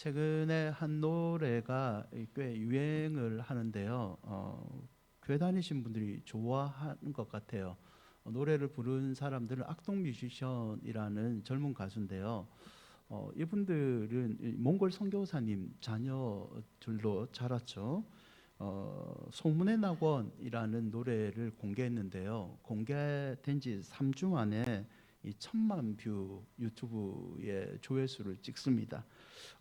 최근에 한 노래가 꽤 유행을 하는데요. 교회 다니신 분들이 좋아하는 것 같아요. 노래를 부른 사람들은 악동 뮤지션이라는 젊은 가수인데요. 이분들은 몽골 선교사님 자녀들로 자랐죠. 소문의 낙원이라는 노래를 공개했는데요. 공개된 지 3주 만에 이 1,000만 뷰 유튜브에 조회수를 찍습니다.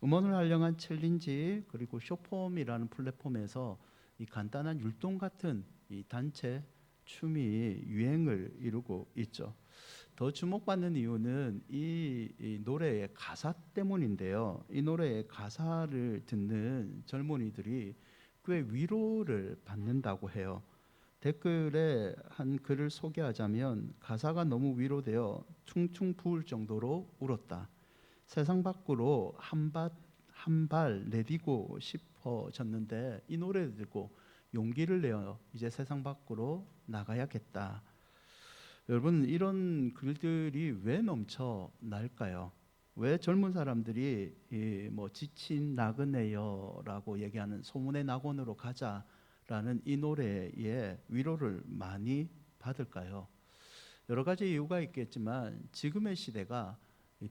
음원을 활용한 챌린지 그리고 쇼폼이라는 플랫폼에서 이 간단한 율동 같은 이 단체 춤이 유행을 이루고 있죠. 더 주목받는 이유는 이 노래의 가사 때문인데요. 이 노래의 가사를 듣는 젊은이들이 꽤 위로를 받는다고 해요. 댓글에 한 글을 소개하자면 가사가 너무 위로되어 퉁퉁 부을 정도로 울었다. 세상 밖으로 한 발 내디고 싶어졌는데 이 노래를 듣고 용기를 내어 이제 세상 밖으로 나가야겠다. 여러분, 이런 글들이 왜 넘쳐날까요? 왜 젊은 사람들이 지친 나그네여라고 얘기하는 소문의 낙원으로 가자라는 이 노래에 위로를 많이 받을까요? 여러 가지 이유가 있겠지만 지금의 시대가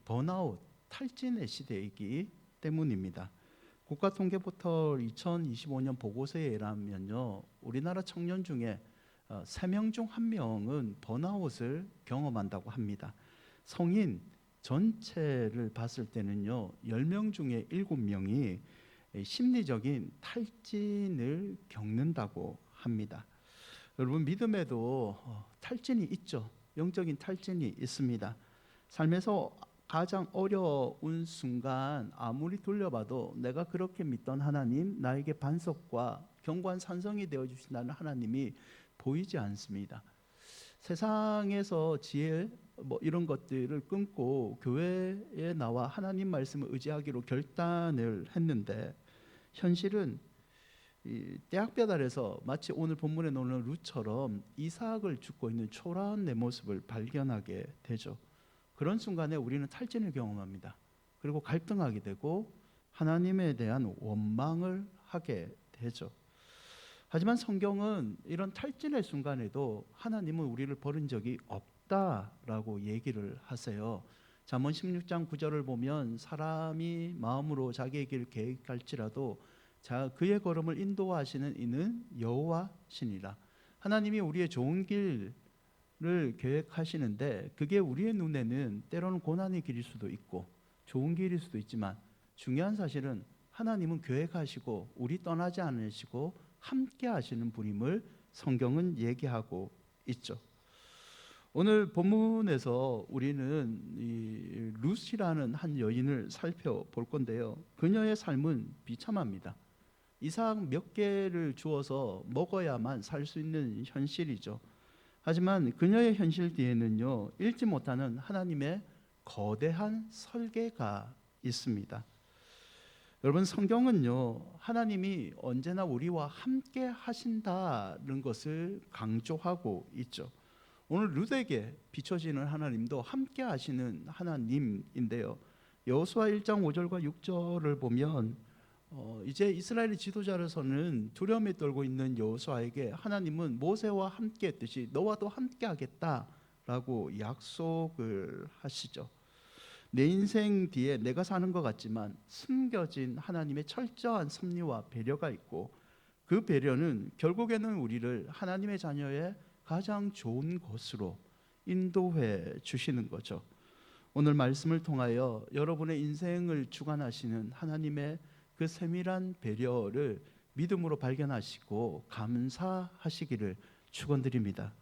번아웃, 탈진의 시대이기 때문입니다. 국가통계포털 2025년 보고서에 의하면요, 우리나라 청년 중에 3명 중 1명은 번아웃을 경험한다고 합니다. 성인 전체를 봤을 때는요, 10명 중에 7명이 심리적인 탈진을 겪는다고 합니다. 여러분, 믿음에도 탈진이 있죠. 영적인 탈진이 있습니다. 삶에서 가장 어려운 순간 아무리 돌려봐도 내가 그렇게 믿던 하나님, 나에게 반석과 견고한 산성이 되어주신다는 하나님이 보이지 않습니다. 세상에서 지혜 이런 것들을 끊고 교회에 나와 하나님 말씀을 의지하기로 결단을 했는데 현실은 이 대학볕 아래서 마치 오늘 본문에 나오는 룻처럼 이삭을 죽고 있는 초라한 내 모습을 발견하게 되죠. 그런 순간에 우리는 탈진을 경험합니다. 그리고 갈등하게 되고 하나님에 대한 원망을 하게 되죠. 하지만 성경은 이런 탈진의 순간에도 하나님은 우리를 버린 적이 없다라고 얘기를 하세요. 잠언 16장 9절을 보면 사람이 마음으로 자기의 길을 계획할지라도 그의 걸음을 인도하시는 이는 여호와시니라. 하나님이 우리의 좋은 길을 계획하시는데 그게 우리의 눈에는 때로는 고난의 길일 수도 있고 좋은 길일 수도 있지만 중요한 사실은 하나님은 계획하시고 우리 떠나지 않으시고 함께 하시는 분임을 성경은 얘기하고 있죠. 오늘 본문에서 우리는 이 룻이라는 한 여인을 살펴볼 건데요. 그녀의 삶은 비참합니다. 이삭 몇 개를 주어서 먹어야만 살 수 있는 현실이죠. 하지만 그녀의 현실 뒤에는요, 읽지 못하는 하나님의 거대한 설계가 있습니다. 여러분, 성경은요, 하나님이 언제나 우리와 함께 하신다는 것을 강조하고 있죠. 오늘 룻에게 비춰지는 하나님도 함께 하시는 하나님인데요. 여호수아 1장 5절과 6절을 보면 이제 이스라엘의 지도자로서는 두려움에 떨고 있는 여호수아에게 하나님은 모세와 함께 했듯이 너와도 함께 하겠다라고 약속을 하시죠. 내 인생 뒤에 내가 사는 것 같지만 숨겨진 하나님의 철저한 섭리와 배려가 있고 그 배려는 결국에는 우리를 하나님의 자녀의 가장 좋은 곳으로 인도해 주시는 거죠. 오늘 말씀을 통하여 여러분의 인생을 주관하시는 하나님의 그 세밀한 배려를 믿음으로 발견하시고 감사하시기를 축원드립니다.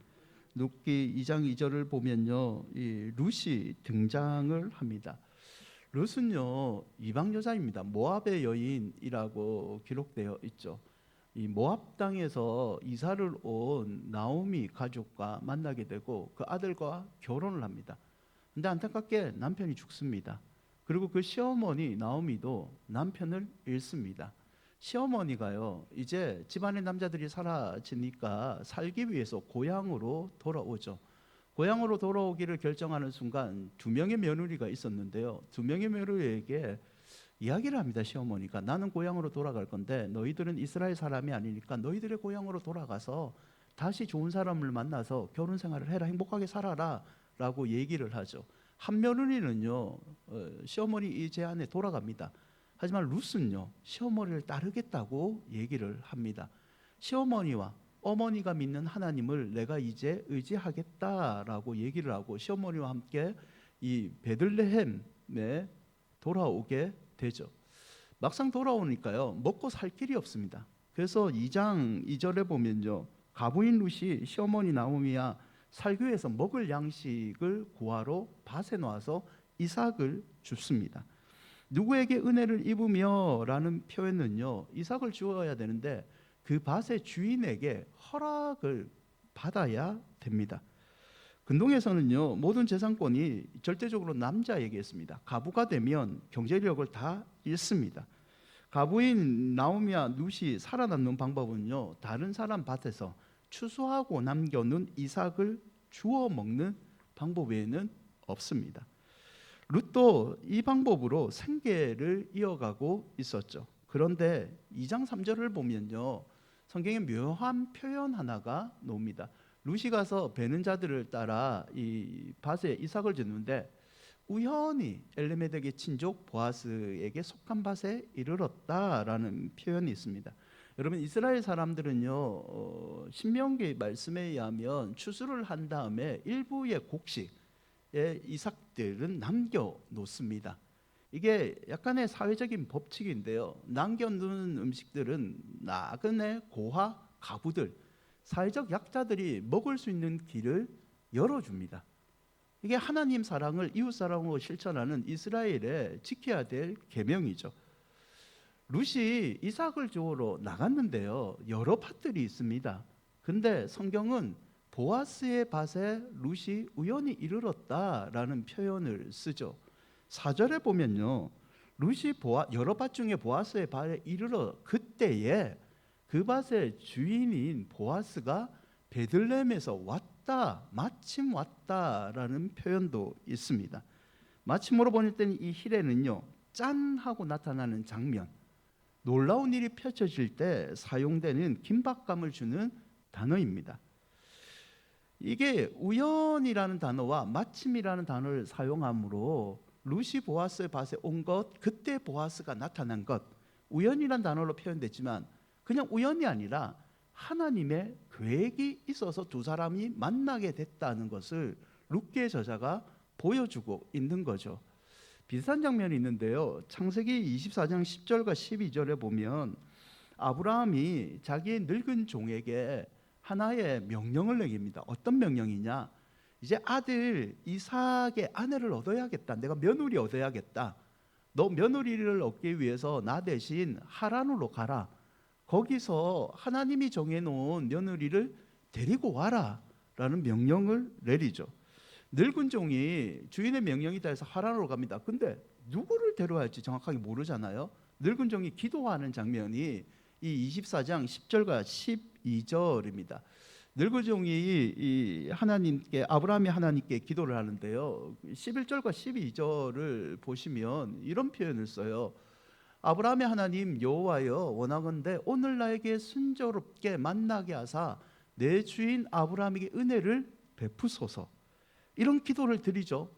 룻기 2장 2절을 보면요, 이 룻이 등장을 합니다. 룻은요, 이방 여자입니다. 모압의 여인이라고 기록되어 있죠. 이 모압 땅에서 이사를 온 나오미 가족과 만나게 되고 그 아들과 결혼을 합니다. 근데 안타깝게 남편이 죽습니다. 그리고 그 시어머니 나오미도 남편을 잃습니다. 시어머니가요, 이제 집안의 남자들이 사라지니까 살기 위해서 고향으로 돌아오죠. 고향으로 돌아오기를 결정하는 순간 2명의 며느리가 있었는데요, 2명의 며느리에게 이야기를 합니다. 시어머니가 나는 고향으로 돌아갈 건데 너희들은 이스라엘 사람이 아니니까 너희들의 고향으로 돌아가서 다시 좋은 사람을 만나서 결혼 생활을 해라, 행복하게 살아라 라고 얘기를 하죠. 한며느리는요 시어머니 이 제안에 돌아갑니다. 하지만 룻은요 시어머니를 따르겠다고 얘기를 합니다. 시어머니와 어머니가 믿는 하나님을 내가 이제 의지하겠다라고 얘기를 하고 시어머니와 함께 이 베들레헴에 돌아오게 되죠. 막상 돌아오니까요 먹고 살 길이 없습니다. 그래서 2장 2절에 보면요 가부인 룻이 시어머니 나오미야 살교에서 먹을 양식을 구하러 밭에 놓아서 이삭을 줍습니다. 누구에게 은혜를 입으며 라는 표현은요 이삭을 주어야 되는데 그 밭의 주인에게 허락을 받아야 됩니다. 근동에서는요 모든 재산권이 절대적으로 남자에게 있습니다. 가부가 되면 경제력을 다 잃습니다. 가부인 나오미와 룻이 살아남는 방법은요 다른 사람 밭에서 추수하고 남겨놓은 이삭을 주워 먹는 방법 외에는 없습니다. 룻도 이 방법으로 생계를 이어가고 있었죠. 그런데 2장 3절을 보면요 성경에 묘한 표현 하나가 나옵니다. 룻이 가서 베는 자들을 따라 이 밭에 이삭을 줬는데 우연히 엘레메덱의 친족 보아스에게 속한 밭에 이르렀다라는 표현이 있습니다. 여러분 이스라엘 사람들은요 신명기 말씀에 의하면 추수를 한 다음에 일부의 곡식의 이삭들은 남겨 놓습니다. 이게 약간의 사회적인 법칙인데요 남겨놓은 음식들은 나그네, 고아, 가부들, 사회적 약자들이 먹을 수 있는 길을 열어줍니다. 이게 하나님 사랑을 이웃 사랑으로 실천하는 이스라엘의 지켜야 될 계명이죠. 룻이 이삭을 주우러 나갔는데요 여러 밭들이 있습니다. 근데 성경은 보아스의 밭에 룻이 우연히 이르렀다라는 표현을 쓰죠. 4절에 보면요 룻이 여러 밭 중에 보아스의 밭에 이르러 그때에 그 밭의 주인인 보아스가 베들레헴에서 왔다, 마침 왔다라는 표현도 있습니다. 마침으로 보낼 때는 이 힐에는요 짠 하고 나타나는 장면, 놀라운 일이 펼쳐질 때 사용되는 긴박감을 주는 단어입니다. 이게 우연이라는 단어와 마침이라는 단어를 사용함으로 룻이 보아스의 밭에 온 것, 그때 보아스가 나타난 것, 우연이라는 단어로 표현됐지만 그냥 우연이 아니라 하나님의 계획이 있어서 두 사람이 만나게 됐다는 것을 룻기의 저자가 보여주고 있는 거죠. 비슷한 장면이 있는데요 창세기 24장 10절과 12절에 보면 아브라함이 자기의 늙은 종에게 하나의 명령을 내깁니다. 어떤 명령이냐, 이제 아들 이삭의 아내를 얻어야겠다, 내가 며느리 얻어야겠다, 너 며느리를 얻기 위해서 나 대신 하란으로 가라, 거기서 하나님이 정해놓은 며느리를 데리고 와라 라는 명령을 내리죠. 늙은 종이 주인의 명령이다 해서 하란으로 갑니다. 근데 누구를 데려와야 할지 정확하게 모르잖아요. 늙은 종이 기도하는 장면이 이 24장 10절과 12절입니다. 늙은 종이 이 하나님께, 아브라함이 하나님께 기도를 하는데요 11절과 12절을 보시면 이런 표현을 써요. 아브라함의 하나님 여호와여, 원하건대 오늘 나에게 순조롭게 만나게 하사 내 주인 아브라함에게 은혜를 베푸소서, 이런 기도를 드리죠.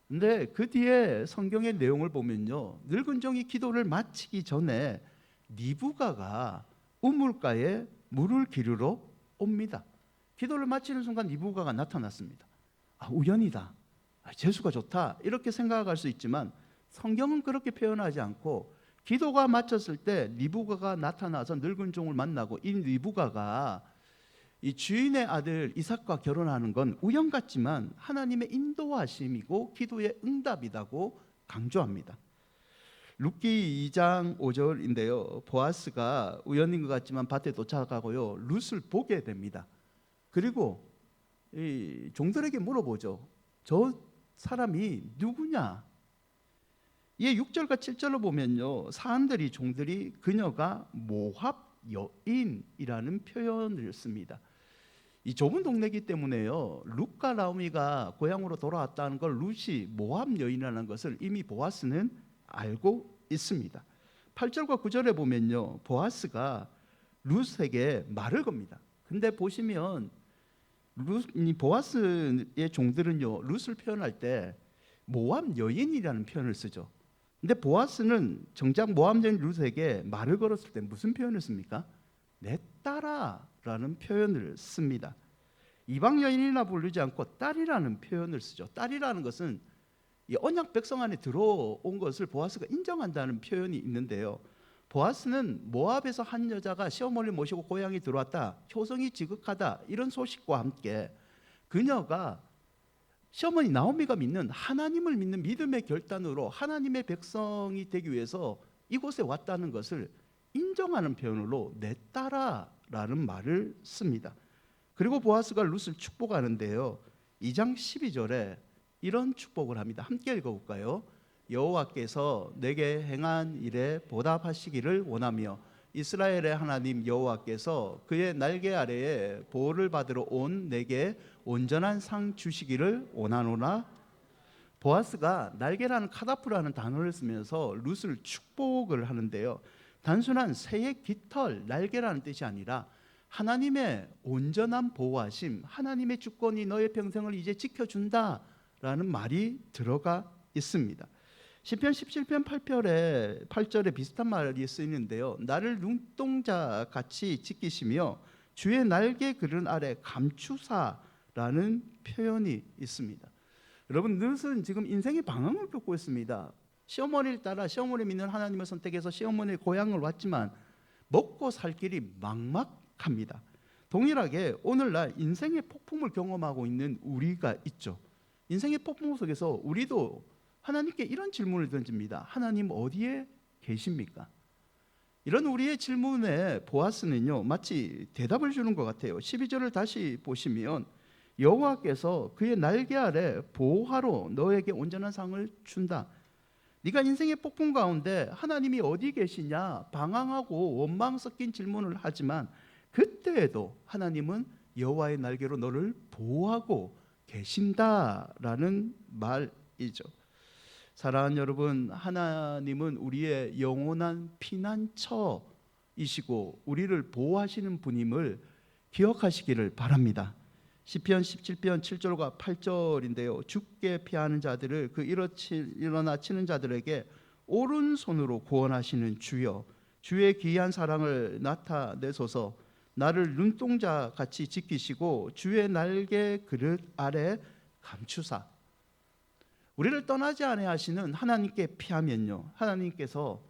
근데 그 뒤에 성경의 내용을 보면요 늙은 종이 기도를 마치기 전에 리브가가 우물가에 물을 기르러 옵니다. 기도를 마치는 순간 리브가가 나타났습니다. 우연이다, 재수가 좋다, 이렇게 생각할 수 있지만 성경은 그렇게 표현하지 않고 기도가 마쳤을 때 리브가가 나타나서 늙은 종을 만나고 이 리브가가 이 주인의 아들 이삭과 결혼하는 건 우연 같지만 하나님의 인도하심이고 기도의 응답이라고 강조합니다. 룻기 2장 5절인데요 보아스가 우연인 것 같지만 밭에 도착하고요 룻을 보게 됩니다. 그리고 이 종들에게 물어보죠. 저 사람이 누구냐? 이 6절과 7절로 보면요 사람들이, 종들이 그녀가 모압 여인이라는 표현을 씁니다. 이 좁은 동네이기 때문에요 룻과 나오미가 고향으로 돌아왔다는 걸 룻이 모압 여인이라는 것을 이미 보아스는 알고 있습니다. 8절과 9절에 보면요, 보아스가 룻에게 말을 겁니다. 근데 보시면 이 보아스의 종들은요, 룻을 표현할 때 모압 여인이라는 표현을 쓰죠. 근데 보아스는 정작 모압 여인 룻에게 말을 걸었을 때 무슨 표현을 씁니까? 내 딸아라는 표현을 씁니다. 이방 여인이라 부르지 않고 딸이라는 표현을 쓰죠. 딸이라는 것은 이 언약 백성 안에 들어온 것을 보아스가 인정한다는 표현이 있는데요, 보아스는 모압에서 한 여자가 시어머니를 모시고 고향에 들어왔다, 효성이 지극하다, 이런 소식과 함께 그녀가 시어머니 나오미가 믿는 하나님을 믿는 믿음의 결단으로 하나님의 백성이 되기 위해서 이곳에 왔다는 것을 인정하는 표현으로 내 딸아라는 말을 씁니다. 그리고 보아스가 룻을 축복하는데요, 2장 12절에 이런 축복을 합니다. 함께 읽어볼까요? 여호와께서 내게 행한 일에 보답하시기를 원하며 이스라엘의 하나님 여호와께서 그의 날개 아래에 보호를 받으러 온 내게 온전한 상 주시기를 원하노라. 보아스가 날개라는 카다프라는 단어를 쓰면서 룻을 축복을 하는데요, 단순한 새의 깃털, 날개라는 뜻이 아니라 하나님의 온전한 보호하심, 하나님의 주권이 너의 평생을 이제 지켜준다라는 말이 들어가 있습니다. 시편 17편 8절에 비슷한 말이 쓰이는데요, 나를 눈동자같이 지키시며 주의 날개 그른 아래 감추사라는 표현이 있습니다. 여러분, 룻은 지금 인생의 방황을 겪고 있습니다. 시어머니를 따라 시어머니 믿는 하나님을 선택해서 시어머니의 고향을 왔지만 먹고 살 길이 막막합니다. 동일하게 오늘날 인생의 폭풍을 경험하고 있는 우리가 있죠. 인생의 폭풍 속에서 우리도 하나님께 이런 질문을 던집니다. 하나님 어디에 계십니까? 이런 우리의 질문에 보아스는요, 마치 대답을 주는 것 같아요. 12절을 다시 보시면 여호와께서 그의 날개 아래 보호하러 너에게 온전한 상을 준다. 네가 인생의 폭풍 가운데 하나님이 어디 계시냐 방황하고 원망 섞인 질문을 하지만 그때에도 하나님은 여호와의 날개로 너를 보호하고 계신다라는 말이죠. 사랑하는 여러분, 하나님은 우리의 영원한 피난처이시고 우리를 보호하시는 분임을 기억하시기를 바랍니다. 시편 17편 7절과 8절인데요, 죽게 피하는 자들을 그 일어나 치는 자들에게 오른손으로 구원하시는 주여, 주의 귀한 사랑을 나타내소서. 나를 눈동자같이 지키시고 주의 날개 그릇 아래 감추사. 우리를 떠나지 아니하시는 하나님께 피하면요, 하나님께서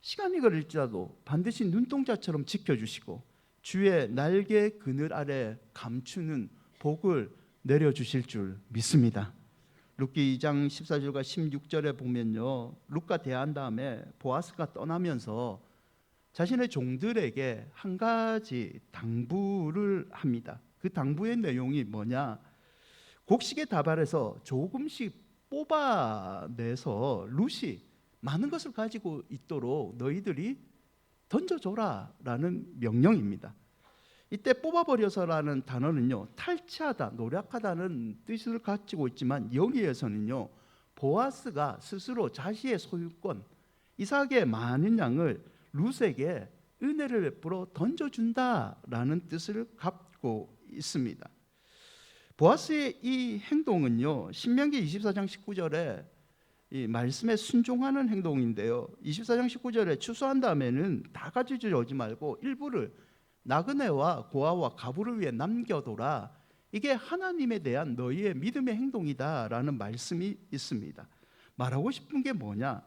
시간이 걸릴지라도 반드시 눈동자처럼 지켜주시고 주의 날개 그늘 아래 감추는 복을 내려주실 줄 믿습니다. 룻기 2장 14절과 16절에 보면요, 룻과 대화한 다음에 보아스가 떠나면서 자신의 종들에게 한 가지 당부를 합니다. 그 당부의 내용이 뭐냐? 곡식의 다발에서 조금씩 뽑아내서 룻이 많은 것을 가지고 있도록 너희들이 던져줘라 라는 명령입니다. 이때 뽑아버려서라는 단어는요, 탈취하다, 노력하다는 뜻을 가지고 있지만 여기에서는요, 보아스가 스스로 자신의 소유권 이삭의 많은 양을 룻에게 은혜를 베풀어 던져준다라는 뜻을 갖고 있습니다. 보아스의 이 행동은요, 신명기 24장 19절에 이 말씀에 순종하는 행동인데요, 24장 19절에 추수한 다음에는 다 가지고 오지 말고 일부를 나그네와 고아와 가부를 위해 남겨둬라. 이게 하나님에 대한 너희의 믿음의 행동이다라는 말씀이 있습니다. 말하고 싶은 게 뭐냐?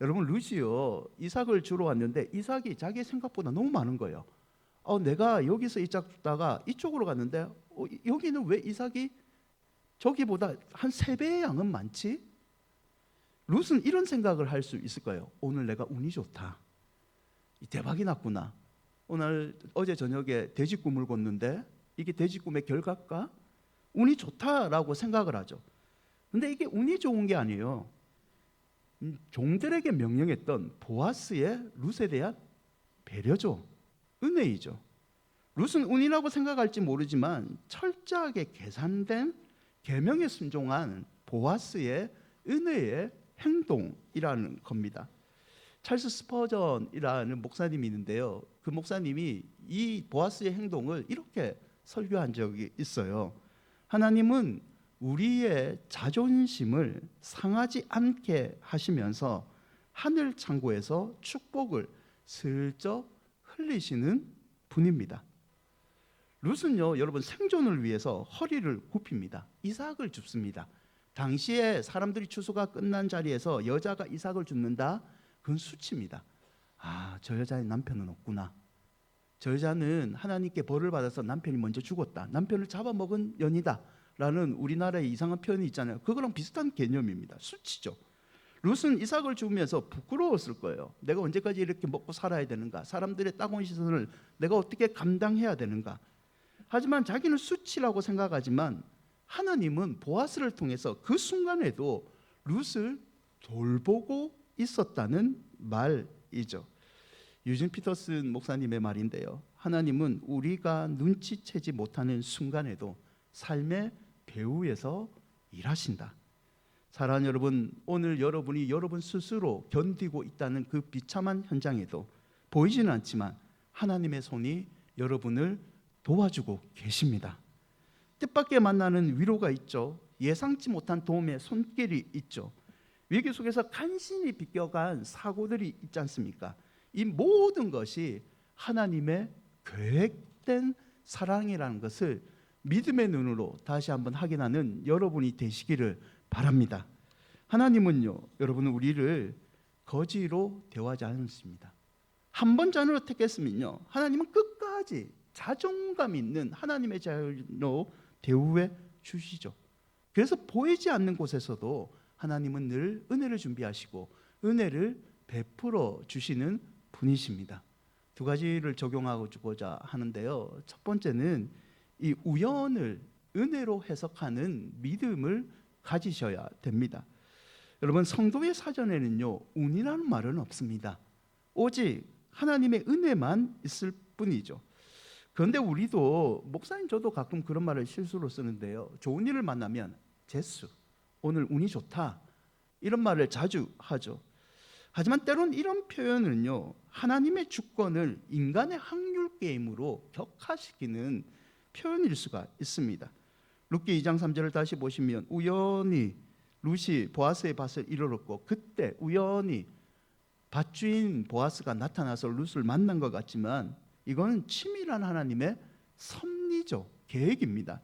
여러분, 룻이요, 이삭을 주러 왔는데 이삭이 자기 생각보다 너무 많은 거예요. 내가 여기서 이삭 주다가 이쪽으로 갔는데 여기는 왜 이삭이 저기보다 한 3배의 양은 많지? 룻은 이런 생각을 할 수 있을 거예요. 오늘 내가 운이 좋다, 대박이 났구나. 어제 저녁에 돼지꿈을 꿨는데 이게 돼지꿈의 결과가 운이 좋다라고 생각을 하죠. 근데 이게 운이 좋은 게 아니에요. 종들에게 명령했던 보아스의 룻에 대한 배려죠. 은혜이죠. 룻은 운이라고 생각할지 모르지만 철저하게 계산된 계명에 순종한 보아스의 은혜의 행동이라는 겁니다. 찰스 스퍼전이라는 목사님이 있는데요. 그 목사님이 이 보아스의 행동을 이렇게 설교한 적이 있어요. 하나님은 우리의 자존심을 상하지 않게 하시면서 하늘 창고에서 축복을 슬쩍 흘리시는 분입니다. 룻은요, 여러분 생존을 위해서 허리를 굽힙니다. 이삭을 줍습니다. 당시에 사람들이 추수가 끝난 자리에서 여자가 이삭을 줍는다, 그건 수치입니다. 아, 저 여자의 남편은 없구나. 저 여자는 하나님께 벌을 받아서 남편이 먼저 죽었다. 남편을 잡아먹은 연이다 라는 우리나라의 이상한 표현이 있잖아요. 그거랑 비슷한 개념입니다. 수치죠. 룻은 이삭을 주면서 부끄러웠을 거예요. 내가 언제까지 이렇게 먹고 살아야 되는가? 사람들의 따가운 시선을 내가 어떻게 감당해야 되는가? 하지만 자기는 수치라고 생각하지만 하나님은 보아스를 통해서 그 순간에도 룻을 돌보고 있었다는 말이죠. 유진 피터슨 목사님의 말인데요. 하나님은 우리가 눈치채지 못하는 순간에도 삶의 배후에서 일하신다. 사랑하는 여러분, 오늘 여러분이 여러분 스스로 견디고 있다는 그 비참한 현장에도 보이지는 않지만 하나님의 손이 여러분을 도와주고 계십니다. 뜻밖의 만나는 위로가 있죠. 예상치 못한 도움의 손길이 있죠. 위기 속에서 간신히 비껴간 사고들이 있지 않습니까? 이 모든 것이 하나님의 계획된 사랑이라는 것을 믿음의 눈으로 다시 한번 확인하는 여러분이 되시기를 바랍니다. 하나님은요, 여러분은 우리를 거지로 대하지 않습니다. 한 번 자녀로 택했으면요, 하나님은 끝까지 자존감 있는 하나님의 자녀로 대우해 주시죠. 그래서 보이지 않는 곳에서도 하나님은 늘 은혜를 준비하시고 은혜를 베풀어 주시는 분이십니다. 두 가지를 적용하고자 하는데요. 첫 번째는 이 우연을 은혜로 해석하는 믿음을 가지셔야 됩니다. 여러분, 성도의 사전에는요, 운이라는 말은 없습니다. 오직 하나님의 은혜만 있을 뿐이죠. 그런데 우리도, 목사님 저도 가끔 그런 말을 실수로 쓰는데요, 좋은 일을 만나면 재수, 오늘 운이 좋다, 이런 말을 자주 하죠. 하지만 때론 이런 표현은요, 하나님의 주권을 인간의 확률 게임으로 격화시키는 표현일 수가 있습니다. 룻기 2장 3절을 다시 보시면 우연히 룻이 보아스의 밭을 이르렀고 그때 우연히 밭주인 보아스가 나타나서 룻을 만난 것 같지만 이건 치밀한 하나님의 섭리죠. 계획입니다.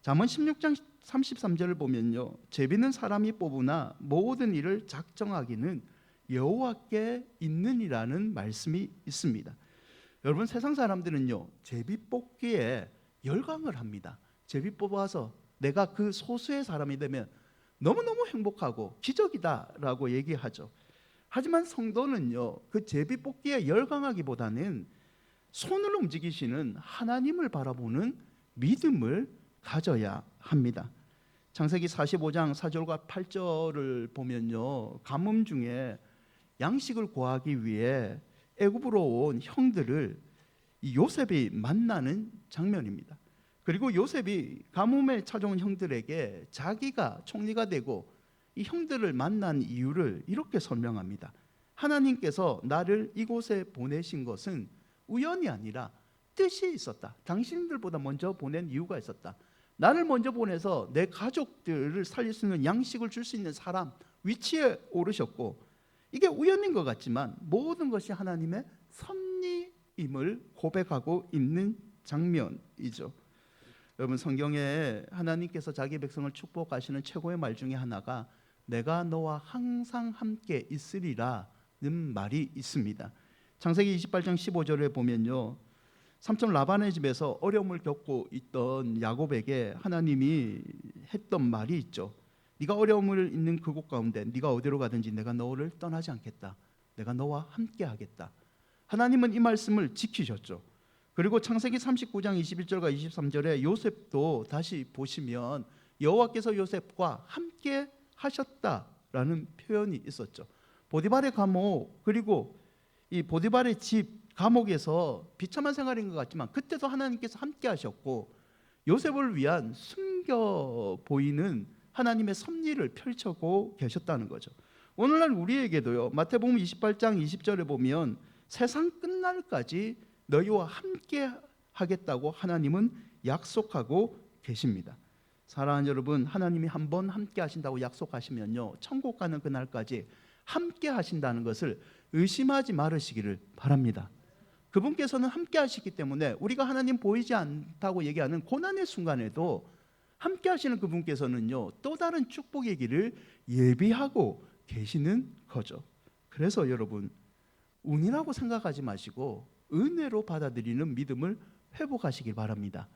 잠언 16장 33절을 보면요, 제비는 사람이 뽑으나 모든 일을 작정하기는 여호와께 있느니라는 말씀이 있습니다. 여러분, 세상 사람들은요, 제비 뽑기에 열광을 합니다. 제비 뽑아서 내가 그 소수의 사람이 되면 너무너무 행복하고 기적이다라고 얘기하죠. 하지만 성도는요, 그 제비 뽑기에 열광하기보다는 손을 움직이시는 하나님을 바라보는 믿음을 가져야 합니다. 창세기 45장 4절과 8절을 보면요, 가뭄 중에 양식을 구하기 위해 애굽으로 온 형들을 이 요셉이 만나는 장면입니다. 그리고 요셉이 가뭄에 찾아온 형들에게 자기가 총리가 되고 이 형들을 만난 이유를 이렇게 설명합니다. 하나님께서 나를 이곳에 보내신 것은 우연이 아니라 뜻이 있었다. 당신들보다 먼저 보낸 이유가 있었다. 나를 먼저 보내서 내 가족들을 살릴 수 있는 양식을 줄 수 있는 사람 위치에 오르셨고, 이게 우연인 것 같지만 모든 것이 하나님의 섭리임을 고백하고 있는 장면이죠. 여러분, 성경에 하나님께서 자기 백성을 축복하시는 최고의 말 중에 하나가 내가 너와 항상 함께 있으리라는 말이 있습니다. 창세기 28장 15절에 보면요, 삼촌 라반의 집에서 어려움을 겪고 있던 야곱에게 하나님이 했던 말이 있죠. 네가 어려움을 있는 그곳 가운데 네가 어디로 가든지 내가 너를 떠나지 않겠다. 내가 너와 함께 하겠다. 하나님은 이 말씀을 지키셨죠. 그리고 창세기 39장 21절과 23절에 요셉도 다시 보시면 여호와께서 요셉과 함께 하셨다라는 표현이 있었죠. 보디발의 감옥, 그리고 이 보디발의 집 감옥에서 비참한 생활인 것 같지만 그때도 하나님께서 함께 하셨고 요셉을 위한 숨겨 보이는 하나님의 섭리를 펼쳐고 계셨다는 거죠. 오늘날 우리에게도요. 마태복음 28장 20절에 보면 세상 끝날까지 너희와 함께 하겠다고 하나님은 약속하고 계십니다. 사랑하는 여러분, 하나님이 한번 함께 하신다고 약속하시면요, 천국 가는 그날까지 함께 하신다는 것을 의심하지 말으시기를 바랍니다. 그분께서는 함께 하시기 때문에 우리가 하나님 보이지 않다고 얘기하는 고난의 순간에도 함께 하시는 그분께서는요, 또 다른 축복의 길을 예비하고 계시는 거죠. 그래서 여러분, 운이라고 생각하지 마시고 은혜로 받아들이는 믿음을 회복하시길 바랍니다.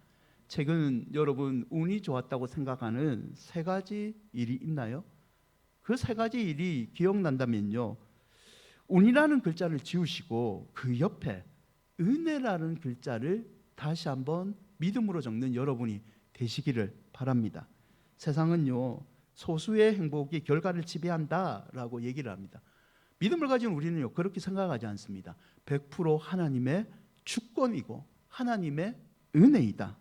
최근 여러분, 운이 좋았다고 생각하는 세 가지 일이 있나요? 그 세 가지 일이 기억난다면요, 운이라는 글자를 지우시고 그 옆에 은혜라는 글자를 다시 한번 믿음으로 적는 여러분이 되시기를 바랍니다. 세상은요, 소수의 행복이 결과를 지배한다라고 얘기를 합니다. 믿음을 가진 우리는요, 그렇게 생각하지 않습니다. 100% 하나님의 주권이고 하나님의 은혜이다.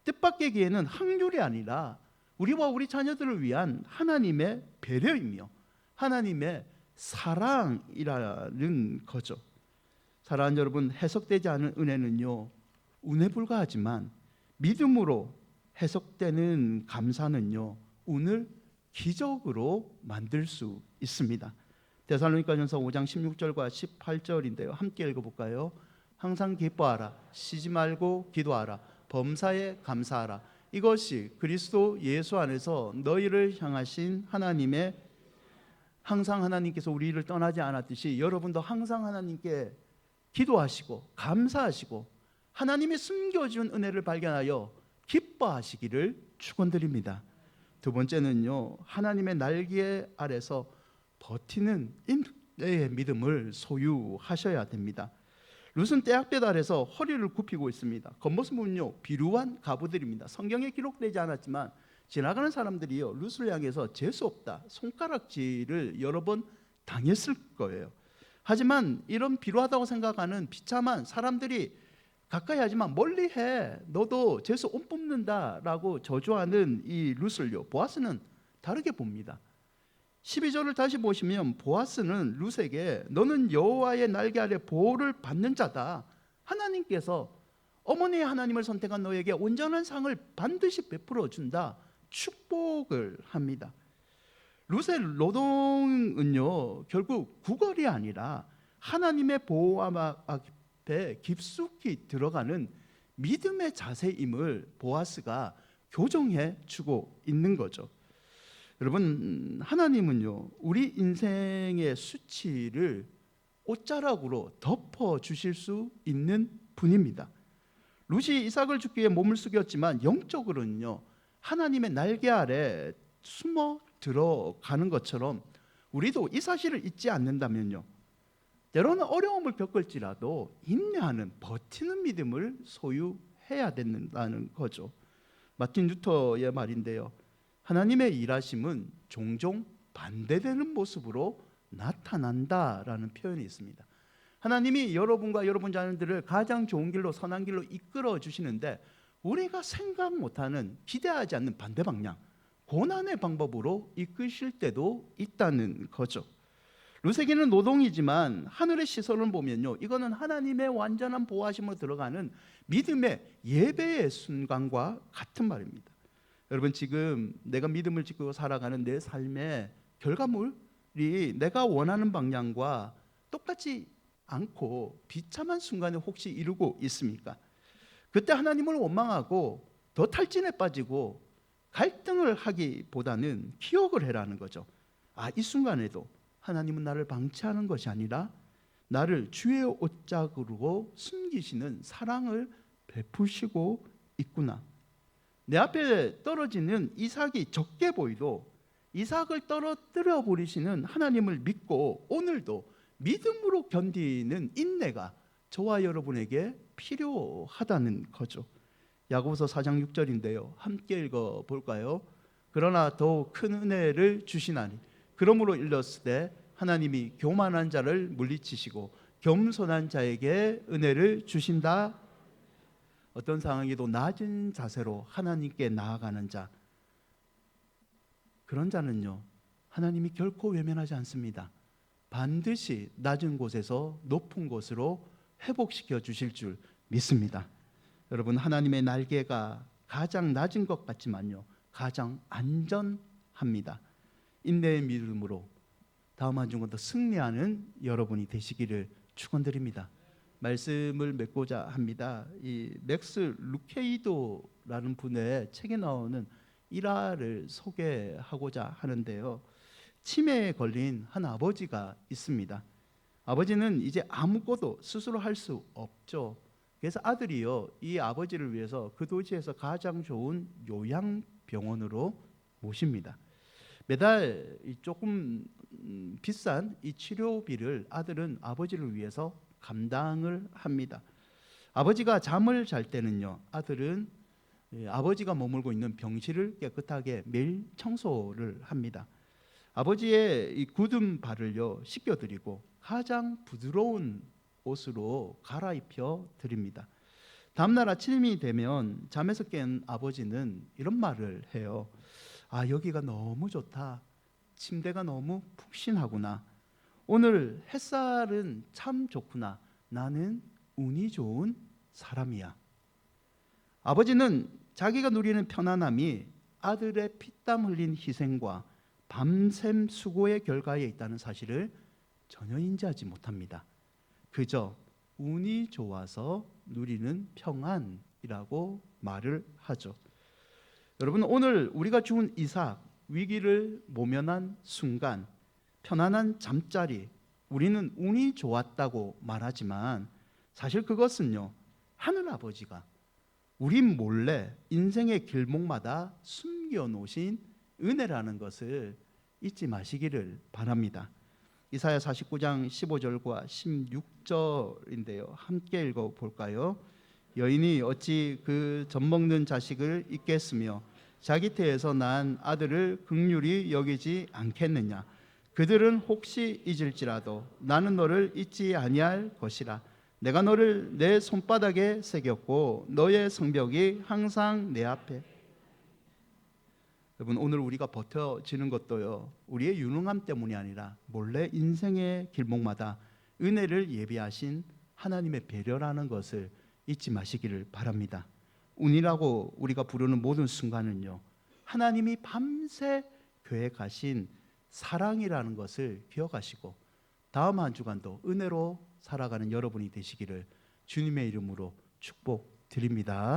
뜻밖의 기회는 확률이 아니라 우리와 우리 자녀들을 위한 하나님의 배려이며 하나님의 사랑이라는 거죠. 사랑하는 여러분, 해석되지 않은 은혜는요, 운에 불과하지만 믿음으로 해석되는 감사는요, 운을 기적으로 만들 수 있습니다. 데살로니가전서 5장 16절과 18절인데요. 함께 읽어볼까요? 항상 기뻐하라, 쉬지 말고 기도하라, 범사에 감사하라. 이것이 그리스도 예수 안에서 너희를 향하신 하나님의, 항상 하나님께서 우리를 떠나지 않았듯이 여러분도 항상 하나님께 기도하시고 감사하시고 하나님이 숨겨준 은혜를 발견하여 기뻐하시기를 축원드립니다. 두 번째는요, 하나님의 날개 아래서 버티는 인내의 믿음을 소유하셔야 됩니다. 룻은 떼약볕 아래서 허리를 굽히고 있습니다. 겉모습 보면요, 비루한 가부들입니다. 성경에 기록되지 않았지만 지나가는 사람들이요, 룻을 향해서 재수 없다, 손가락질을 여러 번 당했을 거예요. 하지만 이런 비루하다고 생각하는 비참한 사람들이 가까이 하지만 멀리 해, 너도 재수 못 뽑는다라고 저주하는 이 룻을요, 보아스는 다르게 봅니다. 12절을 다시 보시면 보아스는 룻에게 너는 여호와의 날개 아래 보호를 받는 자다, 하나님께서 어머니의 하나님을 선택한 너에게 온전한 상을 반드시 베풀어 준다, 축복을 합니다. 룻의 노동은요, 결국 구걸이 아니라 하나님의 보호 앞에 깊숙이 들어가는 믿음의 자세임을 보아스가 교정해 주고 있는 거죠. 여러분, 하나님은요, 우리 인생의 수치를 옷자락으로 덮어 주실 수 있는 분입니다. 룻이 이삭을 죽기 위해 몸을 숙였지만 영적으로는요, 하나님의 날개 아래 숨어 들어가는 것처럼 우리도 이 사실을 잊지 않는다면요, 때로는 어려움을 겪을지라도 인내하는, 버티는 믿음을 소유해야 된다는 거죠. 마틴 루터의 말인데요, 하나님의 일하심은 종종 반대되는 모습으로 나타난다라는 표현이 있습니다. 하나님이 여러분과 여러분 자녀들을 가장 좋은 길로, 선한 길로 이끌어 주시는데 우리가 생각 못하는, 기대하지 않는 반대 방향, 고난의 방법으로 이끄실 때도 있다는 거죠. 룻에게는 노동이지만 하늘의 시선을 보면요, 이거는 하나님의 완전한 보호하심으로 들어가는 믿음의 예배의 순간과 같은 말입니다. 여러분, 지금 내가 믿음을 지키고 살아가는 내 삶의 결과물이 내가 원하는 방향과 똑같지 않고 비참한 순간에 혹시 이루고 있습니까? 그때 하나님을 원망하고 더 탈진에 빠지고 갈등을 하기보다는 기억을 해라는 거죠. 이 순간에도 하나님은 나를 방치하는 것이 아니라 나를 주의 옷자락으로 숨기시는 사랑을 베푸시고 있구나. 내 앞에 떨어지는 이삭이 적게 보이도 이삭을 떨어뜨려 버리시는 하나님을 믿고 오늘도 믿음으로 견디는 인내가 저와 여러분에게 필요하다는 거죠. 야고보서 4장 6절인데요. 함께 읽어 볼까요? 그러나 더욱 큰 은혜를 주시나니 그러므로 일렀으되 하나님이 교만한 자를 물리치시고 겸손한 자에게 은혜를 주신다. 어떤 상황에도 낮은 자세로 하나님께 나아가는 자, 그런 자는요, 하나님이 결코 외면하지 않습니다. 반드시 낮은 곳에서 높은 곳으로 회복시켜 주실 줄 믿습니다. 여러분, 하나님의 날개가 가장 낮은 것 같지만요, 가장 안전합니다. 인내의 믿음으로 다음 한 주간도 승리하는 여러분이 되시기를 축원드립니다. 말씀을 맺고자 합니다. 이 맥스 루케이도라는 분의 책에 나오는 일화를 소개하고자 하는데요. 치매에 걸린 한 아버지가 있습니다. 아버지는 이제 아무것도 스스로 할 수 없죠. 그래서 아들이요, 이 아버지를 위해서 그 도시에서 가장 좋은 요양병원으로 모십니다. 매달 조금 비싼 이 치료비를 아들은 아버지를 위해서 감당을 합니다. 아버지가 잠을 잘 때는요, 아들은 아버지가 머물고 있는 병실을 깨끗하게 매일 청소를 합니다. 아버지의 이 굳은 발을요 씻겨드리고 가장 부드러운 옷으로 갈아입혀 드립니다. 다음날 아침이 되면 잠에서 깬 아버지는 이런 말을 해요. 아, 여기가 너무 좋다. 침대가 너무 푹신하구나. 오늘 햇살은 참 좋구나. 나는 운이 좋은 사람이야. 아버지는 자기가 누리는 편안함이 아들의 피땀 흘린 희생과 밤샘 수고의 결과에 있다는 사실을 전혀 인지하지 못합니다. 그저 운이 좋아서 누리는 평안이라고 말을 하죠. 여러분, 오늘 우리가 죽은 이삭, 위기를 모면한 순간, 편안한 잠자리, 우리는 운이 좋았다고 말하지만 사실 그것은요, 하늘아버지가 우리 몰래 인생의 길목마다 숨겨놓으신 은혜라는 것을 잊지 마시기를 바랍니다. 이사야 49장 15절과 16절인데요. 함께 읽어볼까요? 여인이 어찌 그 젖먹는 자식을 잊겠으며 자기 태에서 난 아들을 긍휼히 여기지 않겠느냐. 그들은 혹시 잊을지라도 나는 너를 잊지 아니할 것이라. 내가 너를 내 손바닥에 새겼고 너의 성벽이 항상 내 앞에. 여러분, 오늘 우리가 버텨지는 것도요, 우리의 유능함 때문이 아니라 몰래 인생의 길목마다 은혜를 예비하신 하나님의 배려라는 것을 잊지 마시기를 바랍니다. 운이라고 우리가 부르는 모든 순간은요, 하나님이 밤새 계획하신 사랑이라는 것을 기억하시고 다음 한 주간도 은혜로 살아가는 여러분이 되시기를 주님의 이름으로 축복드립니다.